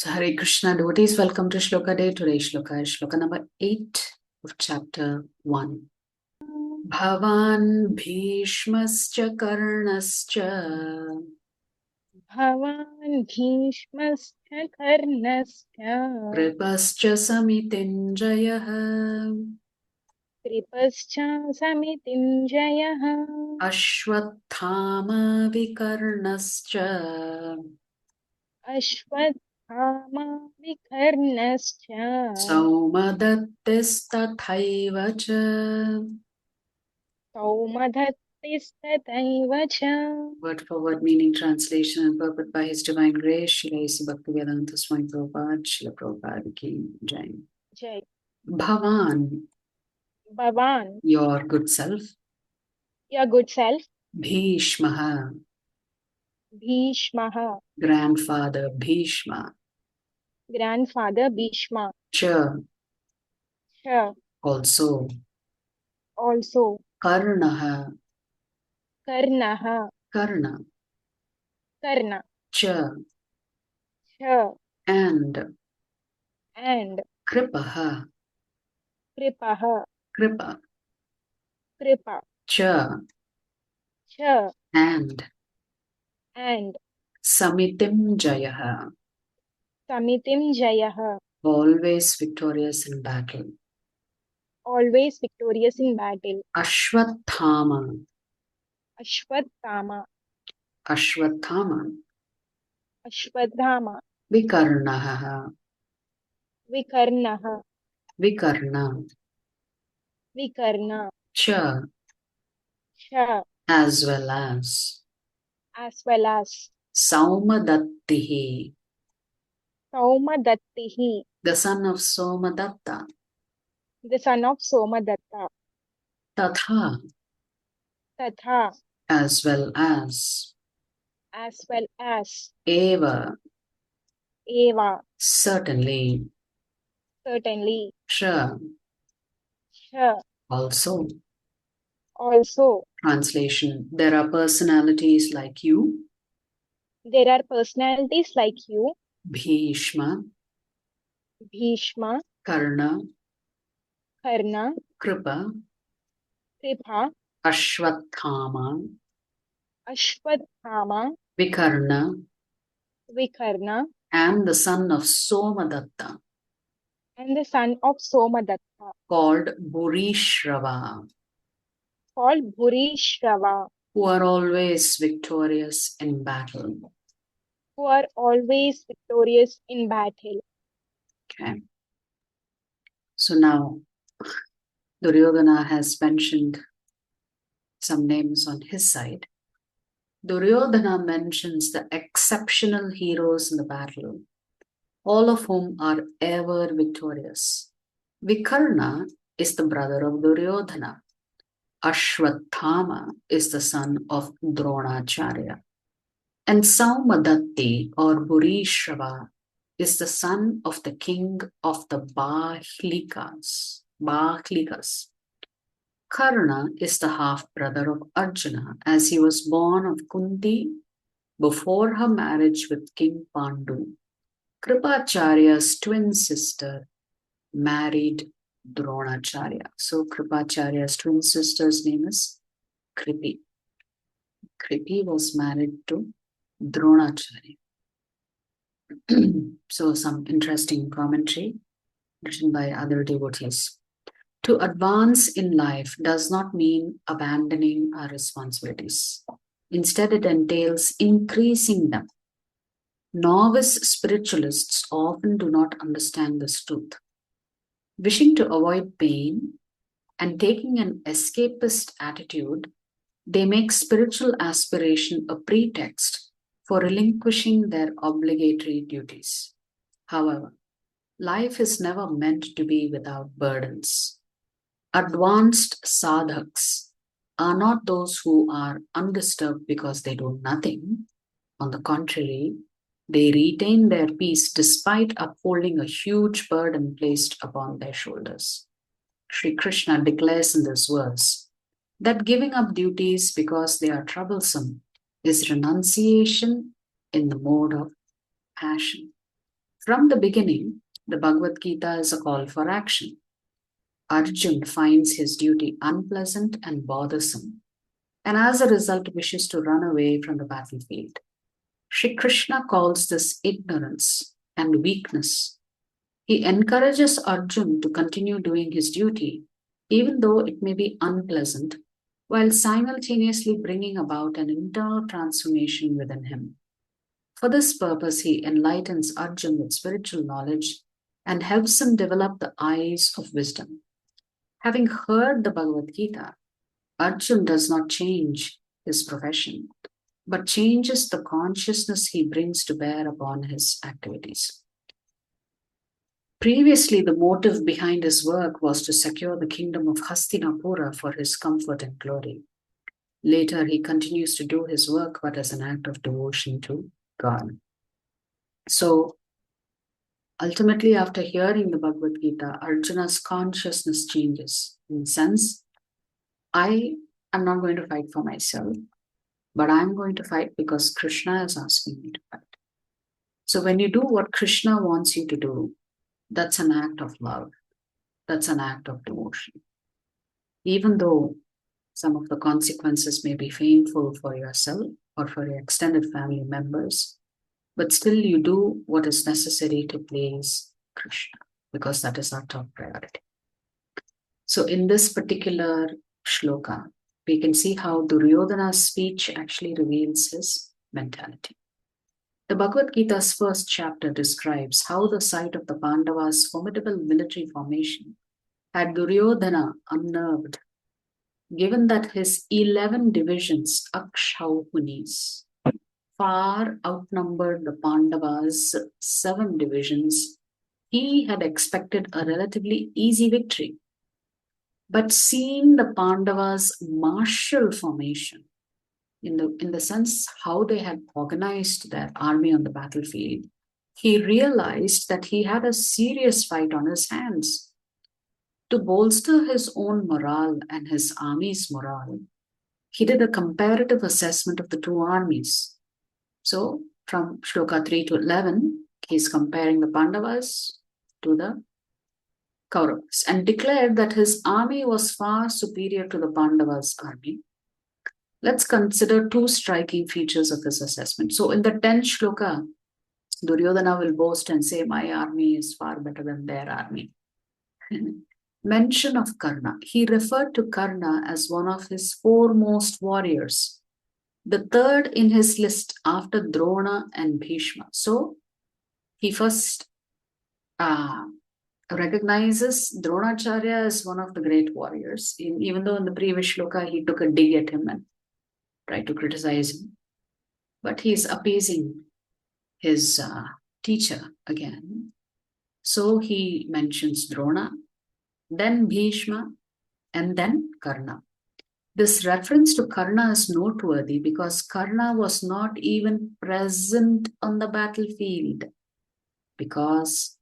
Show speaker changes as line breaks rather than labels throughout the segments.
So Hare Krishna devotees, welcome to Shloka Day. Today's Shloka is Shloka number 8 of chapter 1. Bhavan Bhishmascha Karnascha
Bhavan Bhishmascha Karnascha
Kripascha Samitinjayah
Kripascha Samitinjayah
Ashwathama Vikarnascha
Ashwathama Vikarnascha
Saumadattistathaiva cha.
Saumadhattistataiva cha.
Word for word meaning, translation and purport by His Divine Grace, Srila A.C. Bhaktivedanta Swami Prabhupada, Srila Prabhupada Ki Jai.
Jai.
Bhavan,
Bhavan,
your good self.
your good self.
Bhishmaha,
Bhishmaha,
grandfather Bhishma.
grandfather Bhishma.
Cha, also.
Also.
Karnaha,
Karnaha,
Karna.
Karna.
Cha,
and
Kripaha,
Kripaha,
Kripa.
Kripa.
Cha, and Samitim Jayaha,
Samitim Jayaha,
always victorious in battle.
always victorious in battle.
Ashwathama,
Ashwathama,
Ashwathama.
Ashwadhama,
Vikarnaha,
Vikarnaha,
Vikarna.
Vikarna,
Cha, as well as. Saumadattihi,
Saumadattihi,
the son of Somadatta.
the son of Somadatta.
Tatha, as well as. Eva, certainly. Sha, also. Translation: there are personalities like you.
There are personalities like you.
Bhishma, Karna, Kripa, Ashwathama, Vikarna, and the son of Somadatta, called Bhurishrava, who are always victorious in battle. Okay. So now Duryodhana has mentioned some names on his side. Duryodhana mentions the exceptional heroes in the battle, all of whom are ever victorious. Vikarna is the brother of Duryodhana. Ashwathama is the son of Dronacharya. And Saumadatti or Bhurishrava is the son of the king of the Bahlikas. Karna is the half-brother of Arjuna, as he was born of Kunti before her marriage with King Pandu. Kripacharya's twin sister married Dronacharya. So Kripacharya's twin sister's name is Kripi. Kripi was married to Dronacharya. So some interesting commentary written by other devotees. To advance in life does not mean abandoning our responsibilities. Instead, it entails increasing them. Novice spiritualists often do not understand this truth. Wishing to avoid pain and taking an escapist attitude, they make spiritual aspiration a pretext for relinquishing their obligatory duties. However, life is never meant to be without burdens. Advanced sadhaks are not those who are undisturbed because they do nothing. On the contrary, they retain their peace despite upholding a huge burden placed upon their shoulders. Sri Krishna declares in this verse that giving up duties because they are troublesome is renunciation in the mode of passion. From the beginning, the Bhagavad Gita is a call for action. Arjun finds his duty unpleasant and bothersome, and as a result wishes to run away from the battlefield. Shri Krishna calls this ignorance and weakness. He encourages Arjun to continue doing his duty, even though it may be unpleasant, while simultaneously bringing about an internal transformation within him. For this purpose, he enlightens Arjun with spiritual knowledge and helps him develop the eyes of wisdom. Having heard the Bhagavad Gita, Arjun does not change his profession, but changes the consciousness he brings to bear upon his activities. Previously, the motive behind his work was to secure the kingdom of Hastinapura for his comfort and glory. Later, he continues to do his work, but as an act of devotion to God. So, ultimately, after hearing the Bhagavad Gita, Arjuna's consciousness changes. In the sense, I am not going to fight for myself, but I'm going to fight because Krishna is asking me to fight. So when you do what Krishna wants you to do, that's an act of love. That's an act of devotion. Even though some of the consequences may be painful for yourself or for your extended family members, but still you do what is necessary to please Krishna, because that is our top priority. So in this particular shloka, we can see how Duryodhana's speech actually reveals his mentality. The Bhagavad Gita's first chapter describes how the sight of the Pandavas' formidable military formation had Duryodhana unnerved, given that his 11 divisions, Akshauhunis, far outnumbered the Pandavas' 7 divisions. He had expected a relatively easy victory. But seeing the Pandavas' martial formation, in the sense how they had organized their army on the battlefield, he realized that he had a serious fight on his hands. To bolster his own morale and his army's morale, he did a comparative assessment of the two armies. So, from Shloka 3 to 11, he's comparing the Pandavas to the Kauravas and declared that his army was far superior to the Pandavas' army. Let's consider two striking features of his assessment. So in the 10th shloka, Duryodhana will boast and say, my army is far better than their army. Mention of Karna. He referred to Karna as one of his foremost warriors, the third in his list after Drona and Bhishma. So he first recognizes Dronacharya as one of the great warriors, even though in the previous shloka he took a dig at him and tried to criticize him. But he's appeasing his teacher again. So he mentions Drona, then Bhishma, and then Karna. This reference to Karna is noteworthy because Karna was not even present on the battlefield, because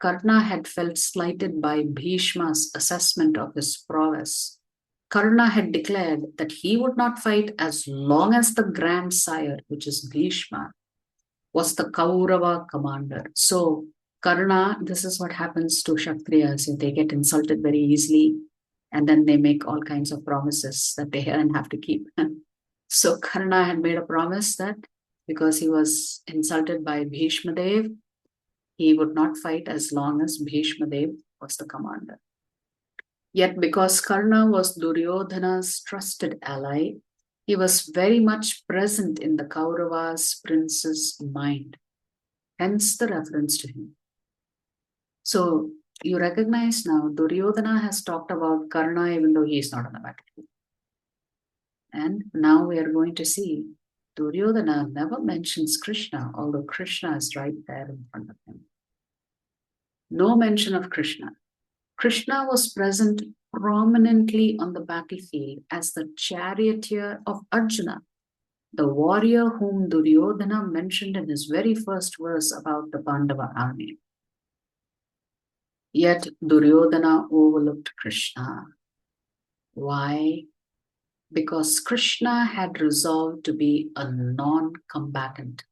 Karna had felt slighted by Bhishma's assessment of his prowess. Karna had declared that he would not fight as long as the grandsire, which is Bhishma, was the Kaurava commander. So Karna, this is what happens to Kshatriyas. They get insulted very easily and then they make all kinds of promises that they then have to keep. So Karna had made a promise that because he was insulted by Bhishma Dev, he would not fight as long as Bhishma Dev was the commander. Yet because Karna was Duryodhana's trusted ally, he was very much present in the Kauravas' prince's mind. Hence the reference to him. So you recognize now Duryodhana has talked about Karna even though he is not on the battlefield. And now we are going to see Duryodhana never mentions Krishna, although Krishna is right there in front of him. No mention of Krishna. Krishna was present prominently on the battlefield as the charioteer of Arjuna, the warrior whom Duryodhana mentioned in his very first verse about the Pandava army. Yet Duryodhana overlooked Krishna. Why? Because Krishna had resolved to be a non-combatant,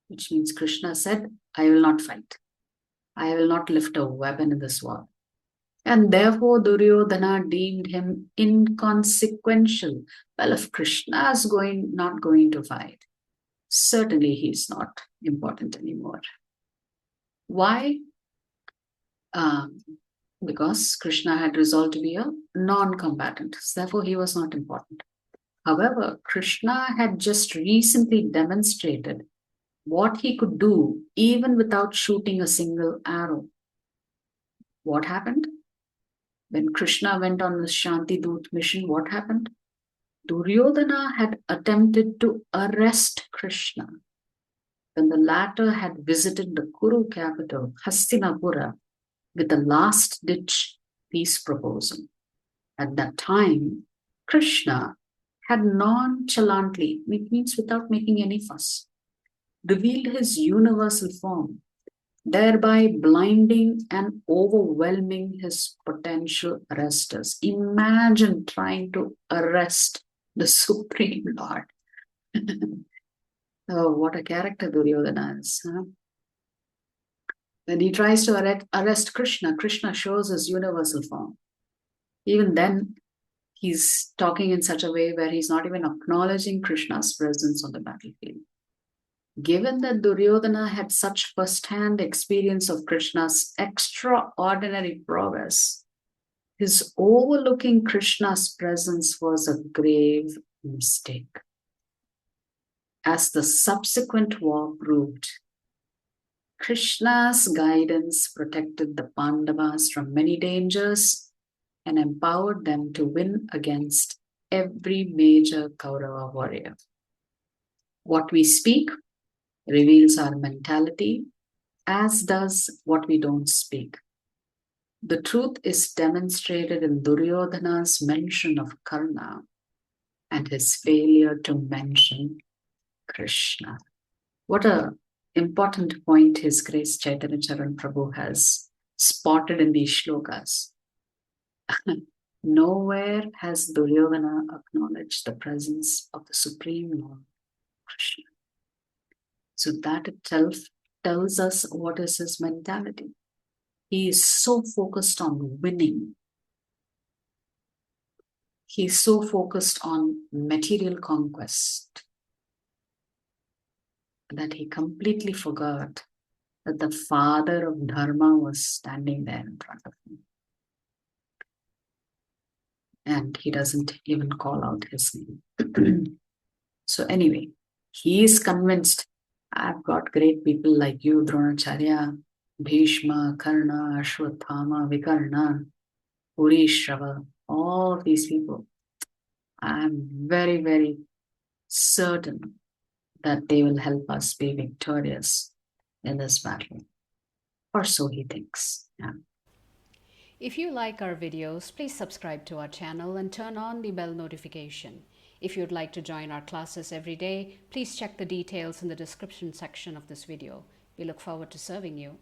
which means Krishna said, I will not fight. I will not lift a weapon in this war. And therefore Duryodhana deemed him inconsequential. Well, if Krishna is not going to fight, certainly he's not important anymore. Why? Because Krishna had resolved to be a non-combatant. Therefore, he was not important. However, Krishna had just recently demonstrated what he could do even without shooting a single arrow. What happened? When Krishna went on the Shanti Dut mission, what happened? Duryodhana had attempted to arrest Krishna. When the latter had visited the Kuru capital, Hastinapura, with a last-ditch peace proposal. At that time, Krishna had nonchalantly, which means without making any fuss, revealed his universal form, thereby blinding and overwhelming his potential arresters. Imagine trying to arrest the Supreme Lord. Oh, what a character Duryodhana is. Huh? When he tries to arrest Krishna, Krishna shows his universal form. Even then, he's talking in such a way where he's not even acknowledging Krishna's presence on the battlefield. Given that Duryodhana had such first-hand experience of Krishna's extraordinary prowess, his overlooking Krishna's presence was a grave mistake. As the subsequent war proved, Krishna's guidance protected the Pandavas from many dangers and empowered them to win against every major Kaurava warrior. What we speak reveals our mentality, as does what we don't speak. The truth is demonstrated in Duryodhana's mention of Karna and his failure to mention Krishna. What an important point His Grace Chaitanya Charan Prabhu has spotted in these shlokas. Nowhere has Duryodhana acknowledged the presence of the Supreme Lord Krishna. So that itself tells us what is his mentality. He is so focused on winning. He is so focused on material conquest that he completely forgot that the father of Dharma was standing there in front of him. And he doesn't even call out his name. So anyway, he is convinced, I've got great people like you, Dronacharya, Bhishma, Karna, Ashwathama, Vikarna, Purishrava, all these people. I'm very, very certain that they will help us be victorious in this battle. Or so he thinks. Yeah.
If you like our videos, please subscribe to our channel and turn on the bell notification. If you'd like to join our classes every day, please check the details in the description section of this video. We look forward to serving you.